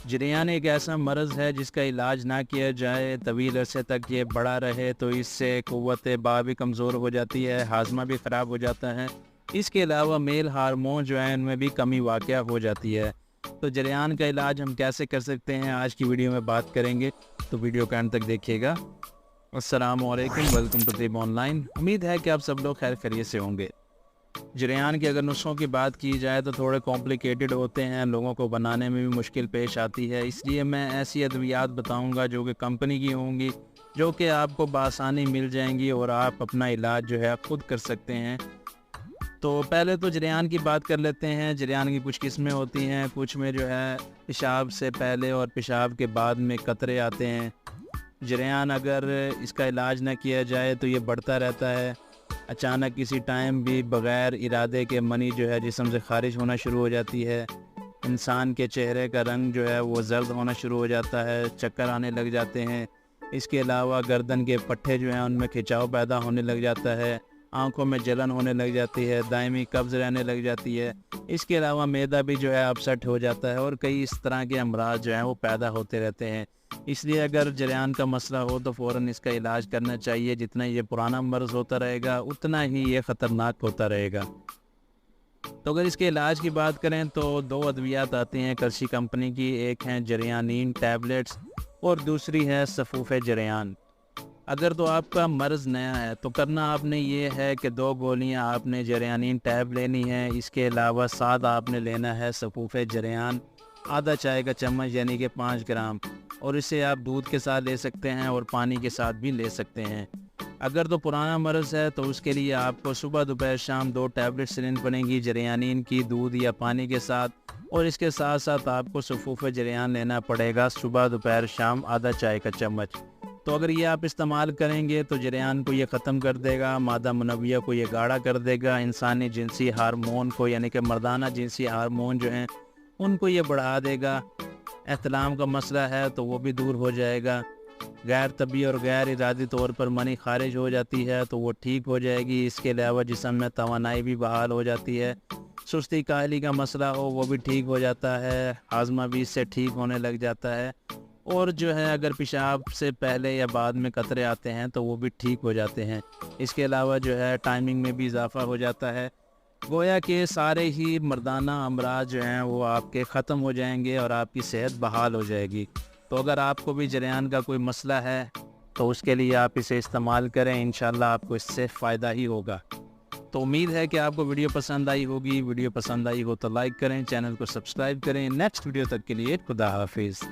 जरियान एक ऐसा मर्ज़ है जिसका इलाज ना किया जाए, तवील अरसे तक ये बढ़ा रहे तो इससे क़ुव्वत बा भी कमज़ोर हो जाती है, हाज़मा भी ख़राब हो जाता है। इसके अलावा मेल हार्मोन जो है उनमें भी कमी वाक़या हो जाती है। तो जरियान का इलाज हम कैसे कर सकते हैं, आज की वीडियो में बात करेंगे, तो वीडियो को एंड तक देखिएगा। अस्सलामु अलैकुम, वेलकम टू तिब ऑनलाइन। उम्मीद है कि आप सब लोग खैर खैरियत से होंगे। जरियान के अगर नुस्ख़ों की बात की जाए तो थोड़े कॉम्प्लिकेटेड होते हैं, लोगों को बनाने में भी मुश्किल पेश आती है। इसलिए मैं ऐसी अद्वियात बताऊंगा जो कि कंपनी की होंगी, जो कि आपको बआसानी मिल जाएंगी और आप अपना इलाज जो है ख़ुद कर सकते हैं। तो पहले तो जरियान की बात कर लेते हैं। जरियान की कुछ किस्में होती हैं, कुछ में जो है पेशाब से पहले और पेशाब के बाद में कतरे आते हैं। जरियान अगर इसका इलाज ना किया जाए तो ये बढ़ता रहता है। अचानक किसी टाइम भी बग़ैर इरादे के मनी जो है जिस्म से ख़ारिज होना शुरू हो जाती है। इंसान के चेहरे का रंग जो है वो जर्द होना शुरू हो जाता है, चक्कर आने लग जाते हैं। इसके अलावा गर्दन के पट्टे जो हैं उनमें खिंचाव पैदा होने लग जाता है, आँखों में जलन होने लग जाती है, दायमी कब्ज़ रहने लग जाती है। इसके अलावा मैदा भी जो है अपसेट हो जाता है और कई इस तरह के अमराज जो हैं वो पैदा होते रहते हैं। इसलिए अगर जरियान का मसला हो तो फ़ौरन इसका इलाज करना चाहिए। जितना ये पुराना मर्ज़ होता रहेगा उतना ही ये ख़तरनाक होता रहेगा। तो अगर इसके इलाज की बात करें तो दो अद्वियात आती हैं करशी कंपनी की, एक हैं जरियानीन टैबलेट्स और दूसरी है सफ़ूफ़े जरियान। अगर तो आपका मर्ज़ नया है तो करना आपने ये है कि 2 गोलियां आपने जरियानीन टैब लेनी है। इसके अलावा साथ आपने लेना है सफ़ूफ़े जरियान, आधा चाय का चम्मच यानी कि 5 ग्राम, और इसे आप दूध के साथ ले सकते हैं और पानी के साथ भी ले सकते हैं। अगर तो पुराना मर्ज़ है तो उसके लिए आपको सुबह दोपहर शाम 2 टैबलेट्स लेनी पड़ेंगी जरियानीन की, दूध या पानी के साथ, और इसके साथ साथ आपको सफ़ूफ़े जरियान लेना पड़ेगा सुबह दोपहर शाम आधा चाय का चम्मच। तो अगर ये आप इस्तेमाल करेंगे तो जरियान को ये ख़त्म कर देगा, मादा मुनव्विया को ये गाढ़ा कर देगा, इंसानी जिनसी हार्मोन को यानी कि मर्दाना जिनसी हार्मोन जो हैं उनको ये बढ़ा देगा। एहतलाम का मसला है तो वो भी दूर हो जाएगा। गैर तबी और गैर इरादी तौर पर मनी खारिज हो जाती है तो वो ठीक हो जाएगी। इसके अलावा जिस्म में तवानाई भी बहाल हो जाती है। सुस्ती काहली का मसला हो वो भी ठीक हो जाता है, हाजमा भी इससे ठीक होने लग जाता है। और जो है अगर पेशाब से पहले या बाद में कतरे आते हैं तो वो भी ठीक हो जाते हैं। इसके अलावा जो है टाइमिंग में भी इजाफ़ा हो जाता है। गोया के सारे ही मर्दाना अमराज जो हैं वो आपके ख़त्म हो जाएंगे और आपकी सेहत बहाल हो जाएगी। तो अगर आपको भी जरियान का कोई मसला है तो उसके लिए आप इसे इस्तेमाल करें, इंशाल्लाह आपको इससे फ़ायदा ही होगा। तो उम्मीद है कि आपको वीडियो पसंद आई होगी। वीडियो पसंद आई हो तो लाइक करें, चैनल को सब्सक्राइब करें। नेक्स्ट वीडियो तक के लिए खुदा हाफिज़।